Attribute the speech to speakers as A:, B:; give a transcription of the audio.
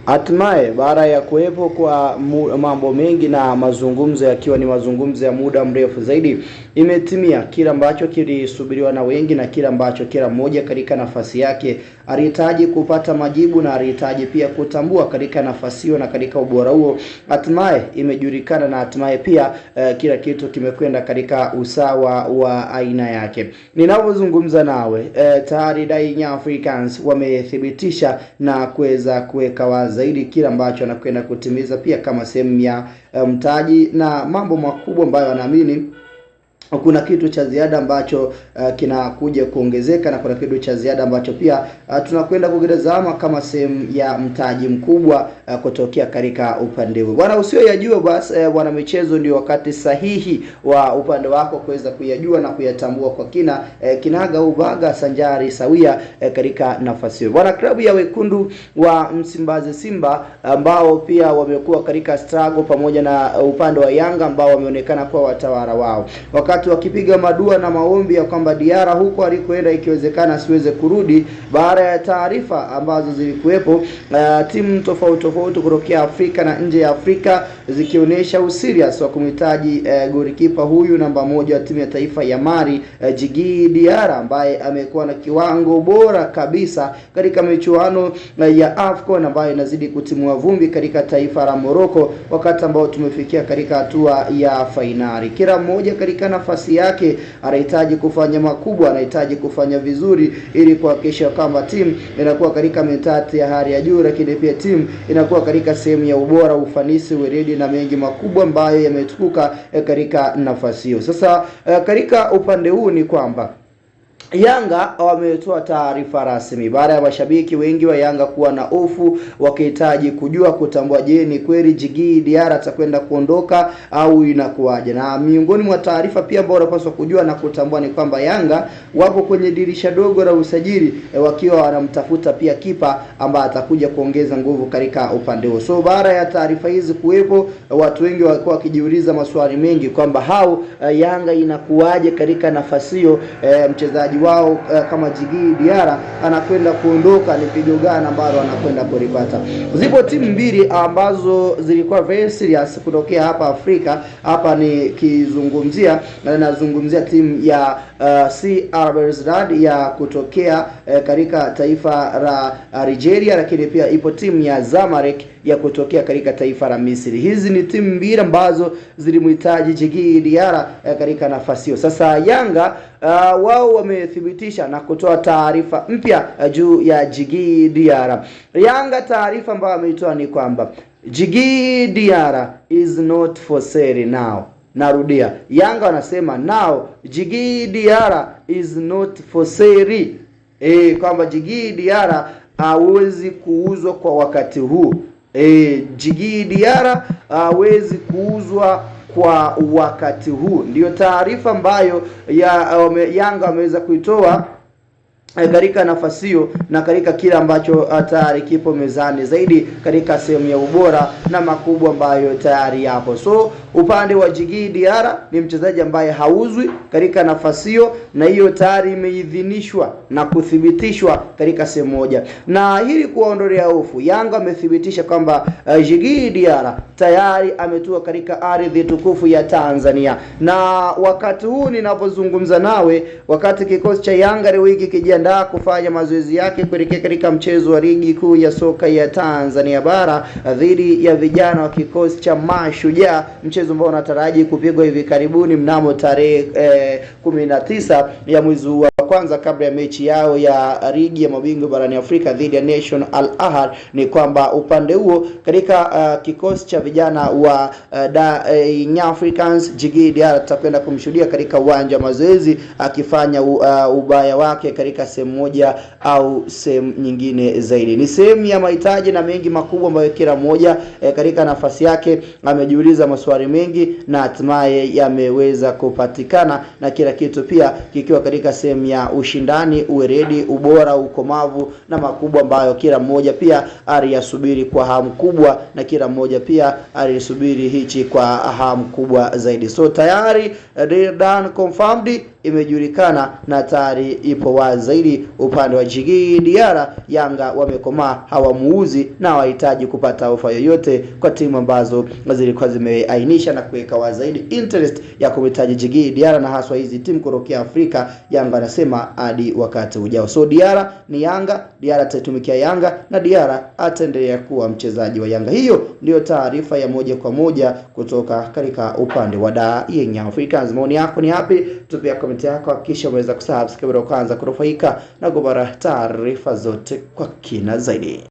A: Hatimaye baada ya kuwepo kwa mambo mengi na mazungumzo yakiwa ni mazungumzo ya muda mrefu zaidi, imetimia kila ambacho kilisubiriwa na wengi na kila ambacho kila mmoja katika nafasi yake alihitaji kupata majibu na alihitaji pia kutambua katika nafasi hiyo na katika ubora huo. Hatimaye imejulikana na hatimaye pia kila kitu kimekwenda katika usawa wa aina yake. Ninapozungumza nawe tayari Young Africans wamethibitisha na kuweza kuweka wazi zaidi kila ambacho anakwenda kutimiza pia kama sehemu ya mtaji na mambo makubwa ambayo anaamini kuna kitu cha ziada ambacho kinakuja kuongezeka na kuna kitu cha ziada ambacho pia tunakwenda kugezama kama sehemu ya mtaji mkubwa kutokea katika upande huu. Bwana, usiyoyajua basi bwana michezo ndio wakati sahihi wa upande wako kuweza kuyajua na kuyatambua kwa kina kinaga ubaga sanjari sawia katika nafasi hiyo. Bwana, klabu ya wekundu wa Msimbazi Simba ambao pia wamekuwa katika struggle pamoja na upande wa Yanga ambao wameonekana kuwa watawala wao. Wakati wakipiga madua na maombi ya kwamba Diarra huko alikoenda ikiwezekana asiweze kurudi, baada ya taarifa ambazo zilikuwepo timu tofauti kutokea Afrika na nje ya Afrika zikionyesha userious wa kumhitaji golikipa huyu namba 1 wa timu ya taifa ya Mali, Djigui Diarra, ambaye amekuwa na kiwango bora kabisa katika michuano ya AFCON ambayo inazidi kutimua vumbi katika taifa la Morocco, wakati ambao tumefikia katika hatua ya fainali. Kila mmoja katika nafasi yake anahitaji kufanya makubwa, anahitaji kufanya vizuri ili kuhakikisha kwamba timu inakuwa katika mentality ya hali ya juu, lakini pia timu inakuwa katika sehemu ya ubora, ufanisi, weledi na mengi makubwa ambayo yametukuka katika nafasi hiyo. Sasa katika upande huu ni kwamba Yanga wametoa taarifa rasmi baada ya mashabiki wengi wa Yanga kuwa na hofu wakihitaji kujua kutambua, je, ni kweli Djigui Diarra atakwenda kuondoka au inakuwaje? Na miongoni mwa taarifa pia ambao unapaswa kujua na kutambua ni kwamba Yanga wako kwenye dirisha dogo la usajili wakiwa wanamtafuta pia kipa ambaye atakuja kuongeza nguvu katika upande huo. So baada ya taarifa hizi kuwepo, watu wengi walikuwa wakijiuliza maswali mengi kwamba Yanga inakuwaje katika nafasi hiyo, mchezaji wao kama Djigui Diarra anakwenda kuondoka, ni pigo gani ambalo anakwenda kulipata? Zipo timu mbili ambazo zilikuwa very serious kutokea hapa Afrika. Hapa ni nazungumzia timu ya CR Belouizdad ya kutokea katika taifa la Algeria, lakini pia ipo timu ya Zamalek ya kutokea katika taifa la Misri. Hizi ni timu mbili ambazo zilimhitaji Djigui Diarra katika nafasi hiyo. Sasa Yanga wao wamethibitisha na kutoa taarifa mpya juu ya Djigui Diarra. Yanga taarifa ambayo ameitoa ni kwamba Djigui Diarra is not for sale now. Narudia, Yanga wanasema now Djigui Diarra is not for sale. Kwamba Djigui Diarra hawezi kuuzwa kwa wakati huu. Djigui Diarra hawezi kuuzwa kwa wakati huu. Ndiyo taarifa ambayo Yanga wameweza kuitoa katika nafasi hiyo na katika kile ambacho tayari kipo mezani zaidi katika sehemu ya ubora na makubwa ambayo tayari yapo. So upande wa Djigui Diarra ni mchezaji ambaye hauzwi katika nafasi hiyo, na hiyo tayari imeidhinishwa na kuthibitishwa katika sehemu moja. Na hili kuondolea hofu, Yanga amethibitisha kwamba Djigui Diarra tayari ametua katika ardhi tukufu ya Tanzania. Na wakati huu ninapozungumza nawe, wakati kikosi cha Yanga leo hiki kijiandaa kufanya mazoezi yake kuelekea katika mchezo wa ligi kuu ya soka ya Tanzania bara dhidi ya vijana wa kikosi cha Mashujaa, mchezo ambao unataraji kupigwa hivi karibuni mnamo tarehe 19 ya mwezi wa kwanza kabla ya mechi yao ya ligi ya mabingwa barani Afrika dhidi ya Nation Al Ahly. Ni kwamba upande huo katika kikosi cha vijana wa Young Africans, Djigui Diarra tutakwenda kumshuhudia katika uwanja wa mazoezi akifanya ubaya wake katika sehemu moja au sehemu nyingine zaidi. Ni sehemu ya mahitaji na mengi makubwa ambayo kila mmoja katika nafasi yake amejiuliza maswali mengi na hatimaye yameweza kupatikana, na kila kitu pia kikiwa katika sehemu ya ushindani, uweredi, ubora, ukomavu na makubwa ambayo kila mmoja pia aliyasubiri kwa hamu kubwa, na kila mmoja pia alisubiri hichi kwa hamu kubwa zaidi. So tayari done confirmed imejulikana na tayari ipo wazi zaidi. Upande wa Djigui Diarra, Yanga wamekomaa, hawamuuzi na wahitaji kupata ofa yoyote kwa timu ambazo zilikuwa zimeainisha na kuweka wazi zaidi interest ya kumhitaji Djigui Diarra, na haswa hizi timu kutoka Afrika. Yanga anasema hadi wakati ujao. So Diarra ni Yanga, Diarra atatumikia Yanga na Diarra ataendelea kuwa mchezaji wa Yanga. Hiyo ndio taarifa ya moja kwa moja kutoka katika upande wa Young Africans. Maoni yako ni yapi? Tupia comment yako, hakikisha umeweza kusubscribe kwanza kunufaika na kupata taarifa zote kwa kina zaidi.